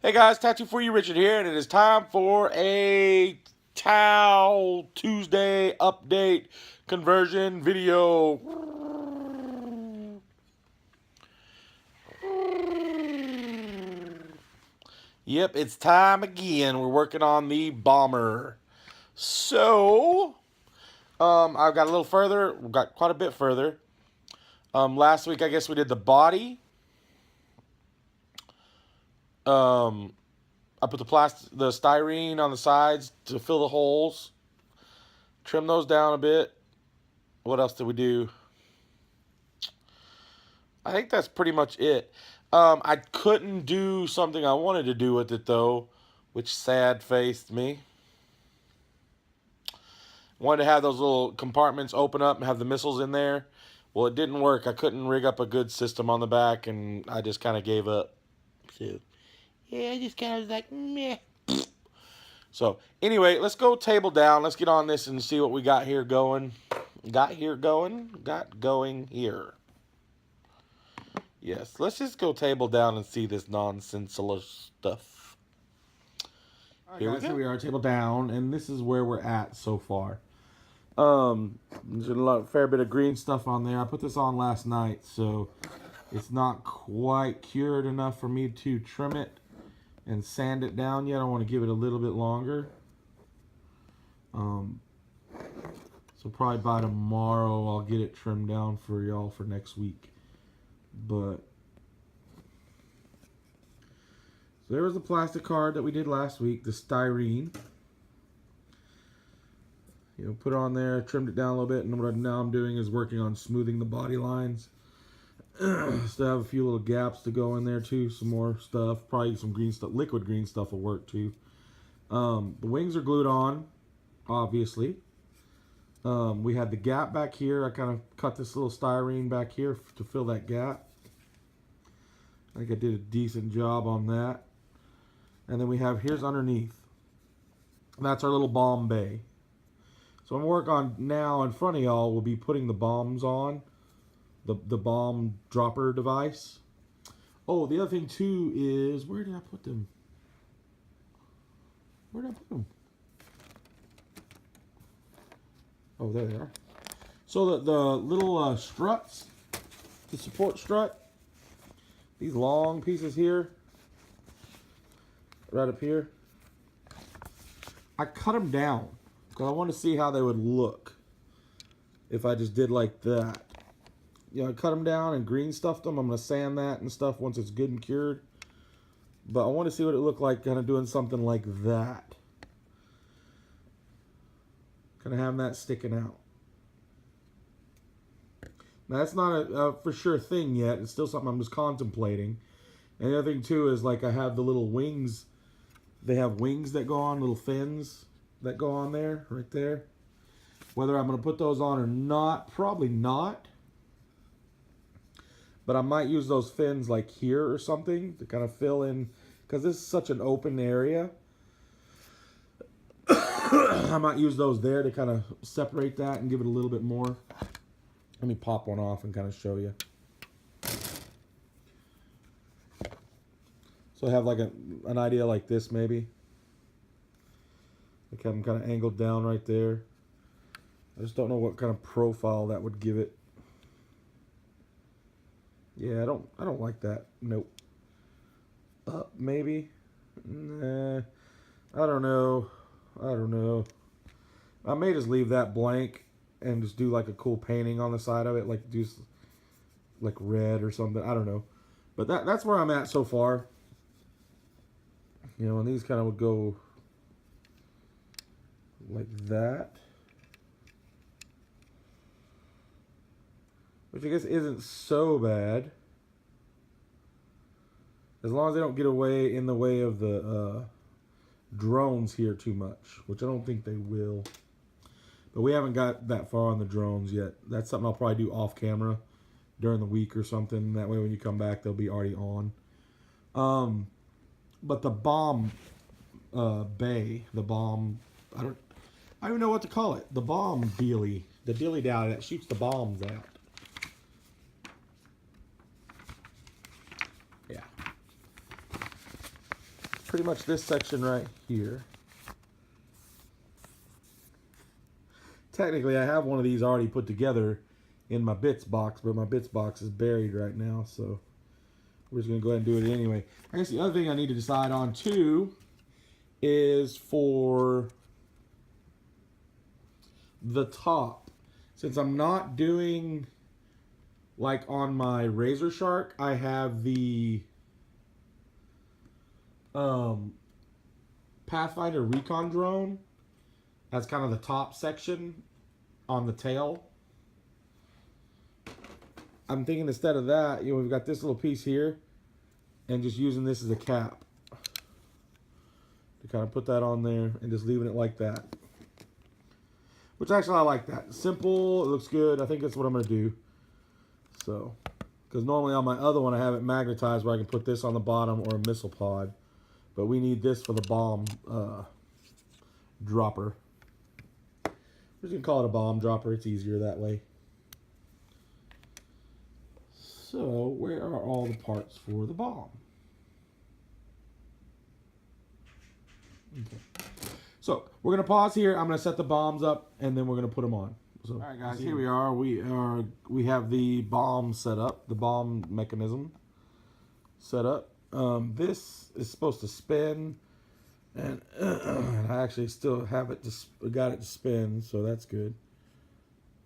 Hey guys, Tattoo for You, Richard here, and it is time for a Towel Tuesday update conversion video. Yep, it's time again. We're working on the bomber. So, I've got a little further. We've got quite a bit further. Last week, I guess we did the body. Um, I put the styrene on the sides to fill the holes. Trim those down a bit. What else did we do? I think that's pretty much it. I couldn't do something I wanted to do with it though, which sad faced me. Wanted to have those little compartments open up and have the missiles in there. Well, it didn't work. I couldn't rig up a good system on the back, and I just kind of gave up. So, yeah, I just kind of was like, meh. So, anyway, let's go table down. Let's get on this and see what we got here going. Got going here. Yes, let's just go table down and see this nonsensical stuff. Alright guys, here we are, table down, and this is where we're at so far. There's a fair bit of green stuff on there. I put this on last night, so it's not quite cured enough for me to trim it and sand it down yet. I want to give it a little bit longer. So probably by tomorrow I'll get it trimmed down for y'all for next week. But so there was the plastic card that we did last week, the styrene. Put it on there, trimmed it down a little bit, and what now I'm doing is working on smoothing the body lines. Still have a few little gaps to go in there too, some more stuff, probably some green stuff, liquid green stuff will work too. The wings are glued on, obviously. We had the gap back here. I kind of cut this little styrene back here to fill that gap. I think I did a decent job on that. And then we have, here's underneath. That's our little bomb bay. So I'm working on now in front of y'all, we'll be putting the bombs on. The bomb dropper device. Oh, the other thing too is, where did I put them? Where did I put them? Oh, there they are. So the little struts, the support strut, these long pieces here, right up here, I cut them down because I want to see how they would look if I just did like that. I cut them down and green stuffed them. I'm going to sand that and stuff once it's good and cured. But I want to see what it looked like kind of doing something like that. Kind of having that sticking out. Now that's not a for sure thing yet. It's still something I'm just contemplating. And the other thing too is like I have the little wings. They have wings that go on, little fins that go on there, right there. Whether I'm going to put those on or not, probably not. But I might use those fins like here or something to kind of fill in, because this is such an open area. I might use those there to kind of separate that and give it a little bit more. Let me pop one off and kind of show you. So I have like an idea like this maybe. Like I'm kind of angled down right there. I just don't know what kind of profile that would give it. Yeah, I don't like that. Nope. Up maybe. Nah. I don't know. I may just leave that blank and just do like a cool painting on the side of it, like do like red or something. I don't know. But that's where I'm at so far. And these kind of would go like that. Which I guess isn't so bad. As long as they don't get in the way of the drones here too much, which I don't think they will. But we haven't got that far on the drones yet. That's something I'll probably do off camera during the week or something. That way when you come back, they'll be already on. But the bomb bay, the bomb, I don't even know what to call it. The bomb dealy. The dealy down that shoots the bombs out. Yeah. pretty much this section right here. Technically, I have one of these already put together in my bits box, but my bits box is buried right now, so we're just going to go ahead and do it anyway. I guess the other thing I need to decide on, too, is for the top. Since I'm not doing, like on my Razor Shark, I have the Pathfinder Recon drone as kind of the top section on the tail. I'm thinking instead of that, you know, we've got this little piece here and just using this as a cap to kind of put that on there and just leaving it like that. Which actually I like that. Simple, it looks good. I think that's what I'm going to do. So, because normally on my other one I have it magnetized where I can put this on the bottom or a missile pod. But we need this for the bomb dropper. We're just going to call it a bomb dropper. It's easier that way. So, where are all the parts for the bomb? Okay. So, we're going to pause here. I'm going to set the bombs up, and then we're going to put them on. So, all right, guys, here we are. We have the bomb set up, the bomb mechanism set up. This is supposed to spin, and I actually still have it, got it to spin, so that's good.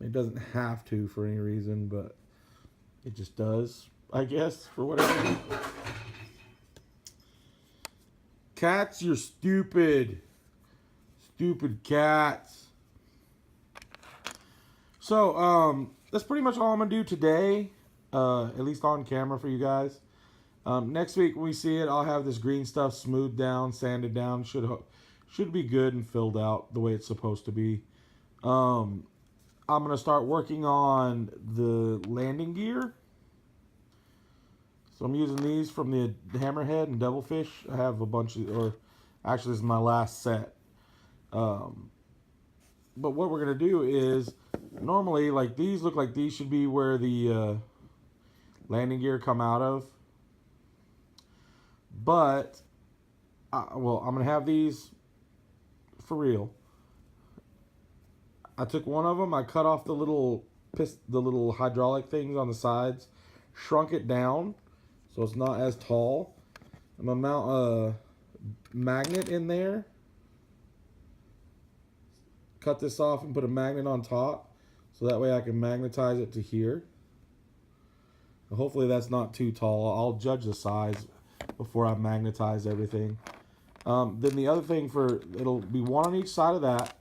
It doesn't have to for any reason, but it just does, I guess, for whatever reason. Cats, you're stupid. Stupid cats. So, that's pretty much all I'm going to do today, at least on camera for you guys. Next week when we see it, I'll have this green stuff smoothed down, sanded down. Should be good and filled out the way it's supposed to be. I'm going to start working on the landing gear. So I'm using these from the Hammerhead and Devilfish. I have a bunch of, or actually this is my last set. But what we're going to do is, normally, like these look like these should be where the landing gear come out of. But, well, I'm going to have these for real. I took one of them, I cut off the little hydraulic things on the sides, shrunk it down so it's not as tall. I'm going to mount a magnet in there. Cut this off and put a magnet on top so that way I can magnetize it to here. Hopefully that's not too tall. I'll judge the size before I magnetize everything. Then the other thing it'll be one on each side of that.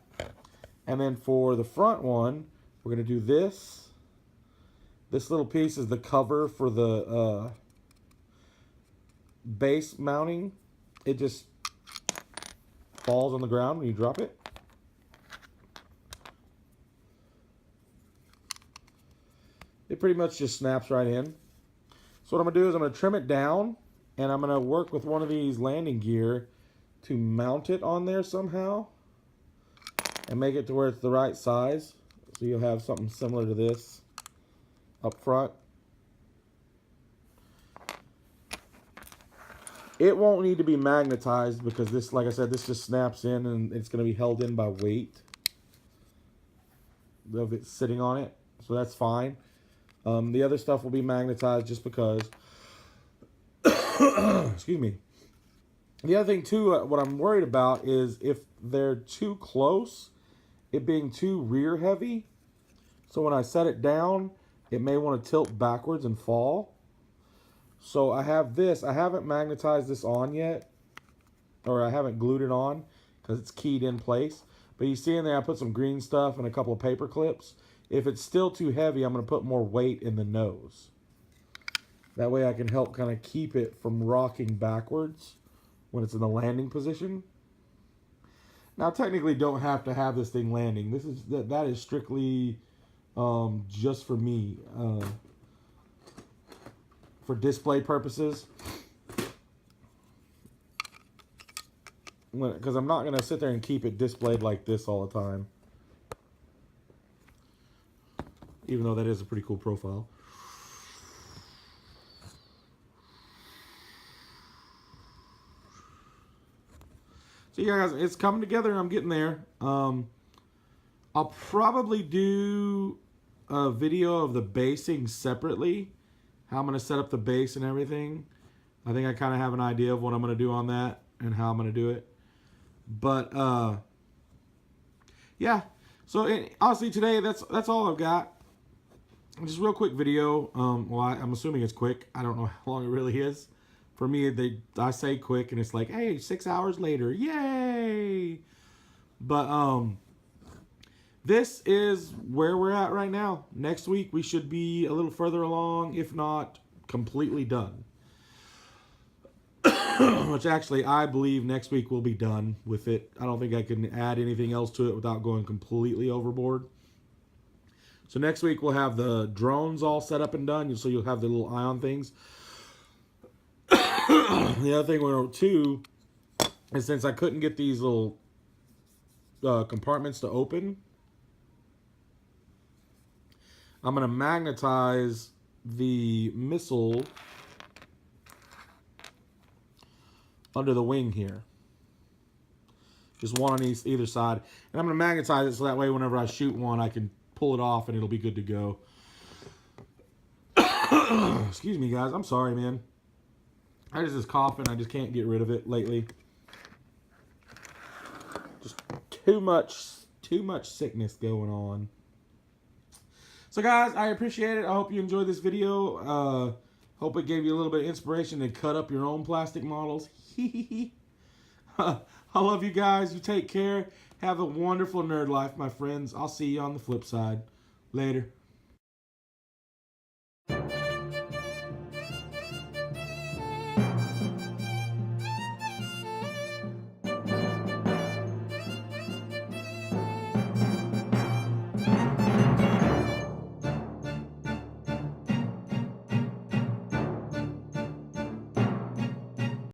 And then for the front one, we're going to do this. This little piece is the cover for the base mounting. It just falls on the ground when you drop it. It pretty much just snaps right in. So what I'm going to do is I'm going to trim it down, and I'm going to work with one of these landing gear to mount it on there somehow and make it to where it's the right size. So you'll have something similar to this up front. It won't need to be magnetized because this, like I said, this just snaps in and it's going to be held in by weight of it sitting on it. So that's fine. The other stuff will be magnetized just because. Excuse me. The other thing too, what I'm worried about is if they're too close, it being too rear heavy. So when I set it down, it may want to tilt backwards and fall. So I have this. I haven't magnetized this on yet, or I haven't glued it on because it's keyed in place. But you see in there, I put some green stuff and a couple of paper clips. If it's still too heavy, I'm going to put more weight in the nose. That way I can help kind of keep it from rocking backwards when it's in the landing position. Now, technically, don't have to have this thing landing. That is strictly just for me, for display purposes. Because I'm not going to sit there and keep it displayed like this all the time. Even though that is a pretty cool profile. So yeah, guys, it's coming together. I'm getting there. I'll probably do a video of the basing separately. How I'm going to set up the base and everything. I think I kind of have an idea of what I'm going to do on that and how I'm going to do it. But yeah. So honestly, today that's all I've got. Just a real quick video. Well, I'm assuming it's quick. I don't know how long it really is. For me, I say quick, and it's like, hey, 6 hours later, yay! But this is where we're at right now. Next week we should be a little further along, if not completely done. Which actually, I believe next week we'll be done with it. I don't think I can add anything else to it without going completely overboard. So next week we'll have the drones all set up and done. So you'll have the little ion things. The other thing we're too is since I couldn't get these little compartments to open, I'm going to magnetize the missile under the wing here. Just one on either side. And I'm going to magnetize it so that way whenever I shoot one, I can pull it off and it'll be good to go. Excuse me, guys. I'm sorry, man. I just coughing. I just can't get rid of it lately. Just too much sickness going on. So, guys, I appreciate it. I hope you enjoyed this video. Hope it gave you a little bit of inspiration to cut up your own plastic models. I love you guys. You take care. Have a wonderful nerd life, my friends. I'll see you on the flip side. Later.